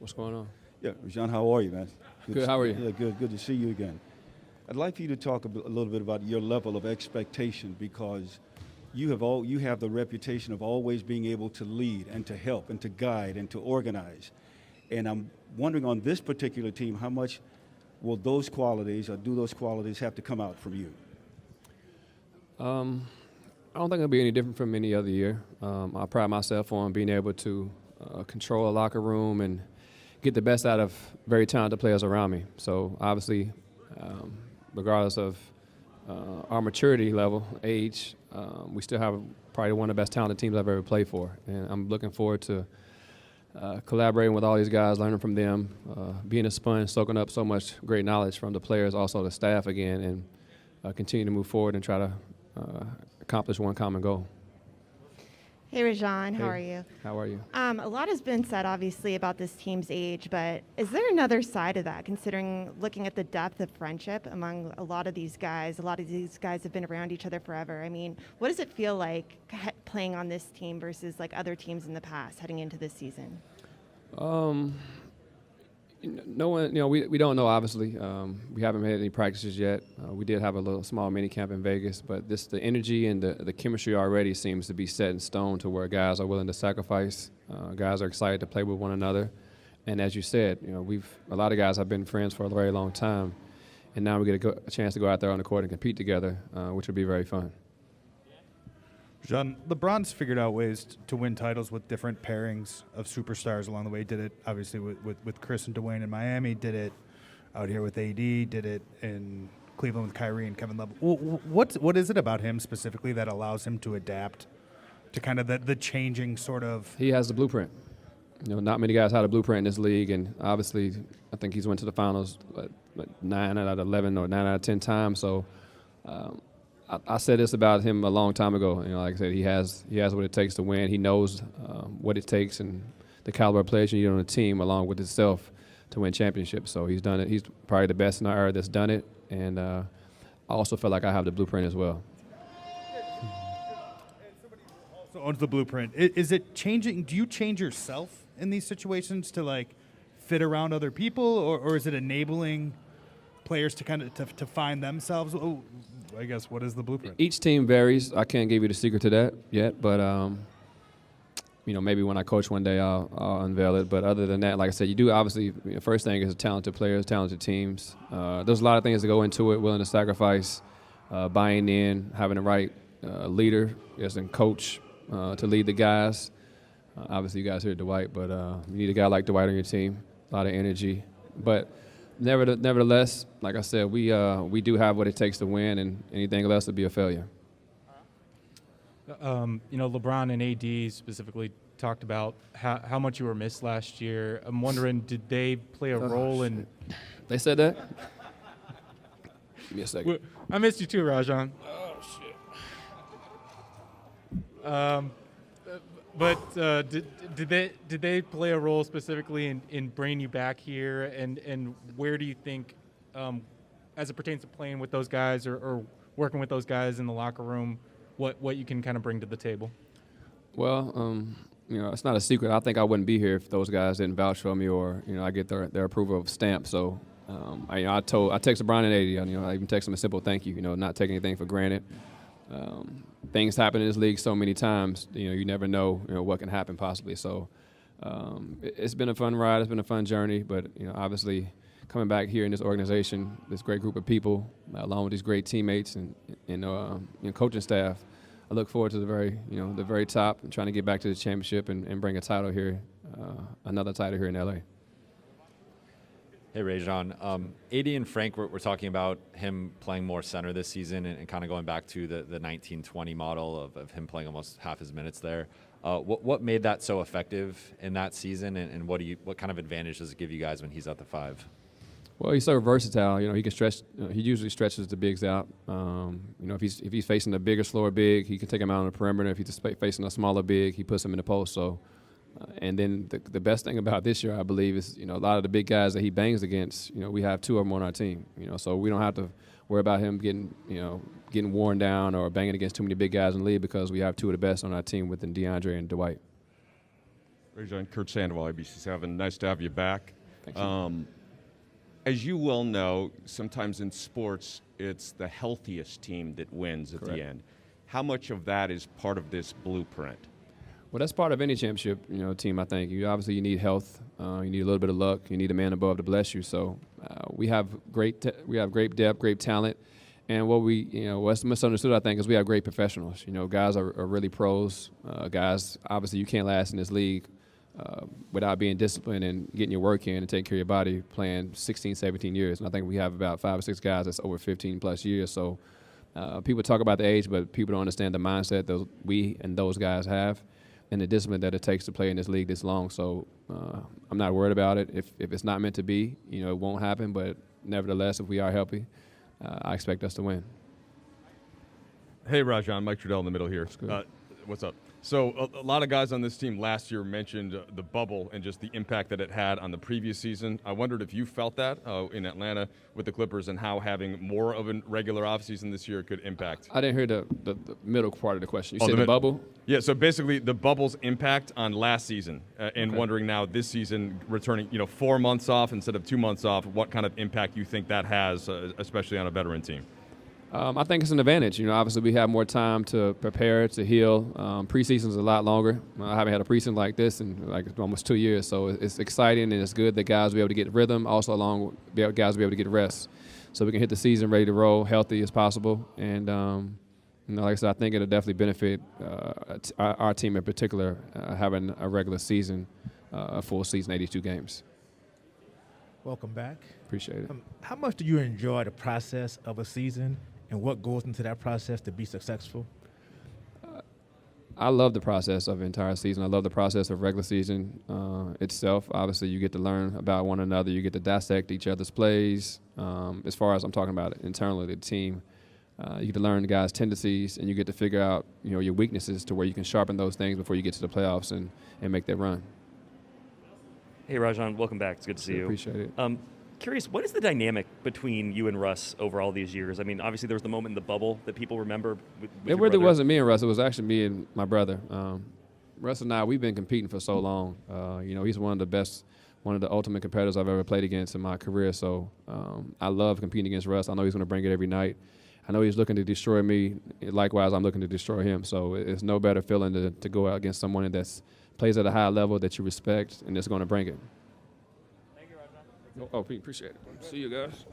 What's going on? Yeah, Rajon, how are you, man? Good, how are you? Yeah, good to see you again. I'd like for you to talk a little bit about your level of expectation, because you have the reputation of always being able to lead and to help and to guide and to organize. And I'm wondering, on this particular team, how much will those qualities, or do those qualities have to come out from you? I don't think it'll be any different from any other year. I pride myself on being able to control a locker room and get the best out of very talented players around me. So obviously, regardless of our maturity level, age, we still have probably one of the best talented teams I've ever played for. And I'm looking forward to collaborating with all these guys, learning from them, being a sponge, soaking up so much great knowledge from the players, also the staff again, and continue to move forward and try to accomplish one common goal. Hey, Rajon, how Hey, are you? How are you? A lot has been said, obviously, about this team's age, but is there another side of that, considering looking at the depth of friendship among a lot of these guys? A lot of these guys have been around each other forever. I mean, what does it feel like playing on this team versus like other teams in the past heading into this season? No one, we don't know, obviously. We haven't had any practices yet. We did have a little small mini camp in Vegas, but the energy and the chemistry already seems to be set in stone to where guys are willing to sacrifice. Guys are excited to play with one another. And as you said, a lot of guys have been friends for a very long time, and now we get a chance to go out there on the court and compete together, which will be very fun. John, LeBron's figured out ways to win titles with different pairings of superstars along the way. Did it, obviously, with Chris and Dwayne in Miami. Did it out here with AD. Did it in Cleveland with Kyrie and Kevin Love. What is it about him specifically that allows him to adapt to kind of the changing sort of... He has the blueprint. Not many guys have a blueprint in this league, and obviously I think he's went to the finals 9 out of 11 or 9 out of 10 times. So I said this about him a long time ago. Like I said, he has what it takes to win. He knows what it takes and the caliber of players you need on the team, along with himself, to win championships. So he's done it. He's probably the best in our era that's done it, and I also feel like I have the blueprint as well. So owns the blueprint. Is it changing? Do you change yourself in these situations to like fit around other people, or is it enabling players to kind of to find themselves? Oh, I guess, what is the blueprint? Each team varies. I can't give you the secret to that yet, but maybe when I coach one day I'll unveil it. But other than that, like I said, you do obviously, first thing is talented players, talented teams. There's a lot of things that go into it, willing to sacrifice, buying in, having the right leader as a coach to lead the guys. Obviously you guys hear Dwight, but you need a guy like Dwight on your team, a lot of energy. But nevertheless, like I said, we do have what it takes to win, and anything less would be a failure. LeBron and AD specifically talked about how much you were missed last year. I'm wondering, did they play a role in... They said that? Give me a second. I missed you too, Rajon. Oh, shit. But did they play a role specifically in bringing you back here, and where do you think, as it pertains to playing with those guys or working with those guys in the locker room, what you can kind of bring to the table? Well, it's not a secret. I think I wouldn't be here if those guys didn't vouch for me, or I get their approval of stamp. So I texted Brian and AD. I even texted them a simple thank you. Not taking anything for granted. Things happen in this league so many times. You never know what can happen possibly. So it's been a fun ride. It's been a fun journey. But obviously coming back here in this organization, this great group of people, along with these great teammates and coaching staff, I look forward to the very top and trying to get back to the championship and bring a title here, another title here in LA. Hey, Rajon. AD and Frank were talking about him playing more center this season and kind of going back to the 19-20 model of him playing almost half his minutes there. What made that so effective in that season, and what kind of advantage does it give you guys when he's at the 5? Well, he's so versatile. He can stretch. He usually stretches the bigs out. If he's facing a bigger, slower big, he can take him out on the perimeter. If he's facing a smaller big, he puts him in the post. So, and then the best thing about this year, I believe, is a lot of the big guys that he bangs against. We have 2 of them on our team. So we don't have to worry about him getting worn down or banging against too many big guys in the league, because we have 2 of the best on our team within DeAndre and Dwight. Rajon, Kurt Sandoval, ABC7. Nice to have you back. Thank you. As you well know, sometimes in sports, it's the healthiest team that wins at Correct. the end. How much of that is part of this blueprint? Well, that's part of any championship, team. I think you need health. You need a little bit of luck. You need a man above to bless you. So we have great depth, great talent, and what's misunderstood, I think, is we have great professionals. Guys are really pros. Guys, obviously, you can't last in this league without being disciplined and getting your work in and taking care of your body, playing 16, 17 years. And I think we have about 5 or 6 guys that's over 15 plus years. So people talk about the age, but people don't understand the mindset that we and those guys have, and the discipline that it takes to play in this league this long. So I'm not worried about it. If it's not meant to be, it won't happen. But nevertheless, if we are healthy, I expect us to win. Hey, Rajon, Mike Trudell in the middle here. What's up? So a lot of guys on this team last year mentioned the bubble and just the impact that it had on the previous season. I wondered if you felt that in Atlanta with the Clippers and how having more of a regular offseason this year could impact. I didn't hear the middle part of the question. You said the bubble? Yeah, so basically the bubble's impact on last season and Okay. wondering now this season returning 4 months off instead of 2 months off, what kind of impact you think that has, especially on a veteran team. I think it's an advantage. Obviously we have more time to prepare, to heal. Preseason's a lot longer. I haven't had a preseason like this in almost 2 years, so it's exciting and it's good that guys will be able to get rhythm. Also, guys will be able to get rest, so we can hit the season ready to roll, healthy as possible. And like I said, I think it'll definitely benefit our team in particular, having a regular season, a full season, 82 games. Welcome back. Appreciate it. How much do you enjoy the process of a season, and what goes into that process to be successful? I love the process of the entire season. I love the process of regular season itself. Obviously, you get to learn about one another. You get to dissect each other's plays. As far as I'm talking about it, internally, the team, you get to learn the guys' tendencies, and you get to figure out your weaknesses to where you can sharpen those things before you get to the playoffs and make that run. Hey, Rajon, welcome back. It's good to see you. Appreciate it. Curious, what is the dynamic between you and Russ over all these years? I mean, obviously there was the moment in the bubble that people remember. With It your really brother. wasn't me and Russ. It was actually me and my brother. Russ and I, we've been competing for so long. He's one of the best, one of the ultimate competitors I've ever played against in my career. So I love competing against Russ. I know he's going to bring it every night. I know he's looking to destroy me. Likewise, I'm looking to destroy him. So it's no better feeling to go out against someone that plays at a high level that you respect and that's going to bring it. Thank you, Rajon. Oh, Pete, appreciate it. See you guys.